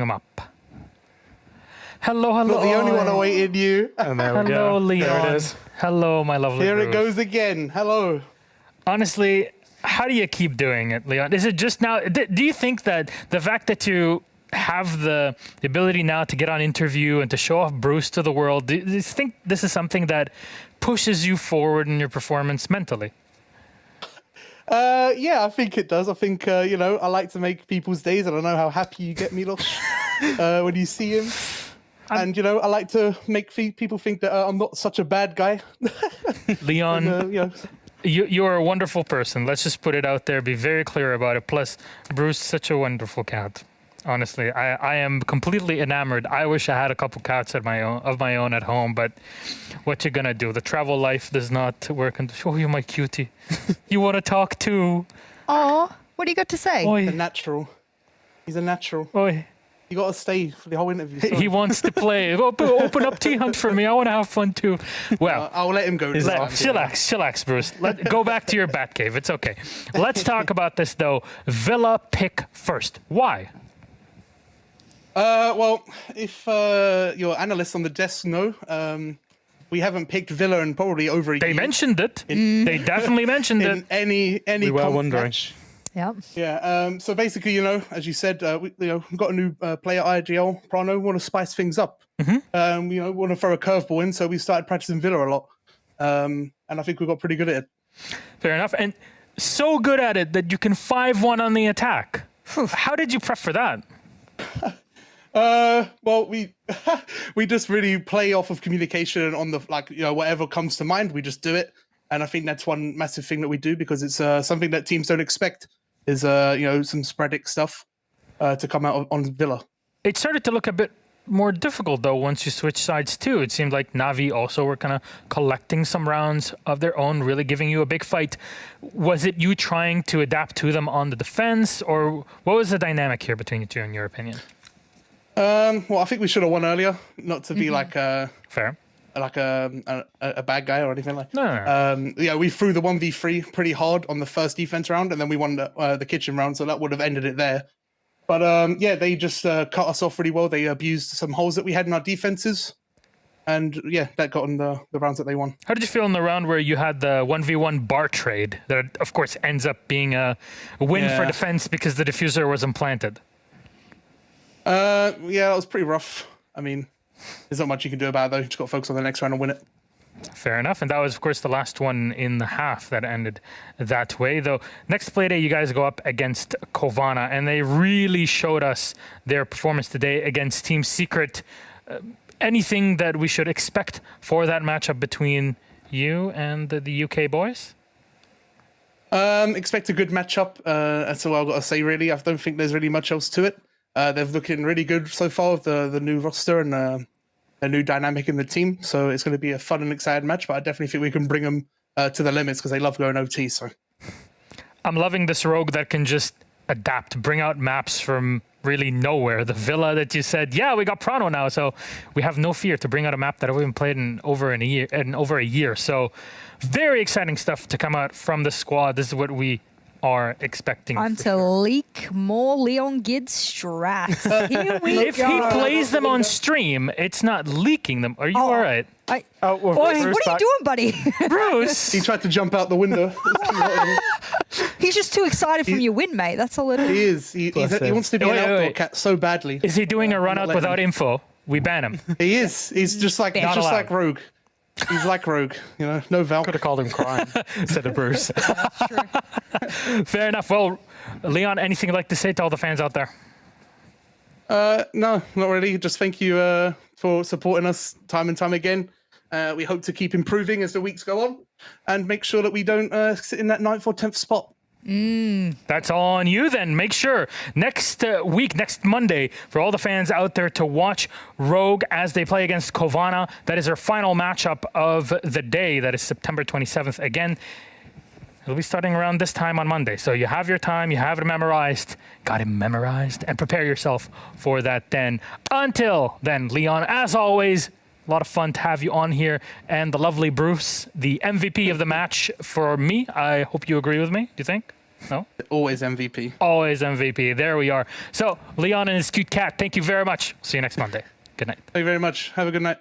him up. Hello, hello. Not the only one awaiting you. And there we Hello, go. Leon. There it is. Hello, my lovely Here Bruce. it goes again. Hello. Honestly, how do you keep doing it, Leon? Is it just now? Do you think that the fact that you have the ability now to get on interview and to show off Bruce to the world, do you think this is something that pushes you forward in your performance mentally? Yeah, I think it does. I think, you know, I like to make people's days, and I know how happy you get, Milos, when you see him. And, you know, I like to make people think that I'm not such a bad guy. Leon, and, you know, you're a wonderful person. Let's just put it out there, be very clear about it. Plus, Bruce, such a wonderful cat. Honestly, I am completely enamored. I wish I had a couple cats of my own at home, but what you gonna do? The travel life does not work. And oh, you're my cutie. You want to talk too? Oh, what do you got to say? Oi, a natural. He's a natural. oi. You got to stay for the whole interview. He wants to play. Open up Tea Hunt for me. I want to have fun too. Well, I'll let him go. chillax, Bruce. Go back to your bat cave. It's okay. Let's talk about this though. Villa pick first. Why? Well, if your analysts on the desk know, we haven't picked Villa in probably over a year. They mentioned it. They definitely mentioned in it. any We were comp wondering. match. Yep. Yeah. So basically, you know, as you said, we've got a new player, IGL Prano. Want to spice things up. You know, want to throw a curveball in, so we started practicing Villa a lot, and I think we got pretty good at it. Fair enough. And so good at it that you can 5-1 on the attack. How did you prep for that? Well, we we just really play off of communication on the whatever comes to mind, we just do it, and I think that's one massive thing that we do because it's something that teams don't expect is some sporadic stuff to come out on Villa. It started to look a bit more difficult though once you switch sides too. It seemed like Navi also were kind of collecting some rounds of their own, really giving you a big fight. Was it you trying to adapt to them on the defense, or what was the dynamic here between you two in your opinion? Well, I think we should have won earlier, not to be like Fair. like a bad guy or anything like. No. Yeah, we threw the 1v3 pretty hard on the first defense round, and then we won the kitchen round, so that would have ended it there. But yeah, they just cut us off really well. They abused some holes that we had in our defenses, and yeah, that got in the rounds that they won. How did you feel in the round where you had the 1v1 bar trade that, of course, ends up being a win for defense because the diffuser was implanted? Yeah, that was pretty rough. I mean, there's not much you can do about it, though. You just got to focus on the next round and win it. Fair enough. And that was, of course, the last one in the half that ended that way. Though, next Playday, you guys go up against Kovana, and they really showed us their performance today against Team Secret. Anything that we should expect for that matchup between you and the UK boys? Expect a good matchup. That's all I've got to say, really. I don't think there's really much else to it. They're looking really good so far with the new roster and a new dynamic in the team. So it's going to be a fun and exciting match, but I definitely think we can bring them to the limits because they love going OT. So I'm loving this rogue that can just adapt, bring out maps from really nowhere. The Villa that you said, yeah, we got Prano now, so we have no fear to bring out a map that we haven't played in over a year. So very exciting stuff to come out from the squad. This is what we are expecting. Time to leak more LeonGids strats. Here we If go. he plays them on stream, it's not leaking them. Are you all right? Oh, well, What Bruce are you back. doing, buddy? Bruce! he tried to jump out the window. He's just too excited from your win, mate. That's all it He is. is. He wants to be an outdoor cat so badly. Is he doing a run out letting without him. info? We ban him. He is. He's just like Not allowed. like Rogue. He's like Rogue. You know, no Valk. Could have called him crime instead of Bruce. Fair enough. Well, Leon, anything you'd like to say to all the fans out there? No, not really. Just thank you for supporting us time and time again. We hope to keep improving as the weeks go on and make sure that we don't sit in that 9th or 10th spot. That's all on you then. Make sure next week, next Monday, for all the fans out there to watch Rogue as they play against Kovana. That is our final matchup of the day. That is September 27th. Again, it'll be starting around this time on Monday. So you have your time, you have it memorized. Got it memorized, and prepare yourself for that then. Until then, Leon, as always, a lot of fun to have you on here. And the lovely Bruce, the MVP of the match for me. I hope you agree with me. Do you think? No? Always MVP. Always MVP. There we are. So, Leon and his cute cat, thank you very much. See you next Monday. Good night. Thank you very much. Have a good night.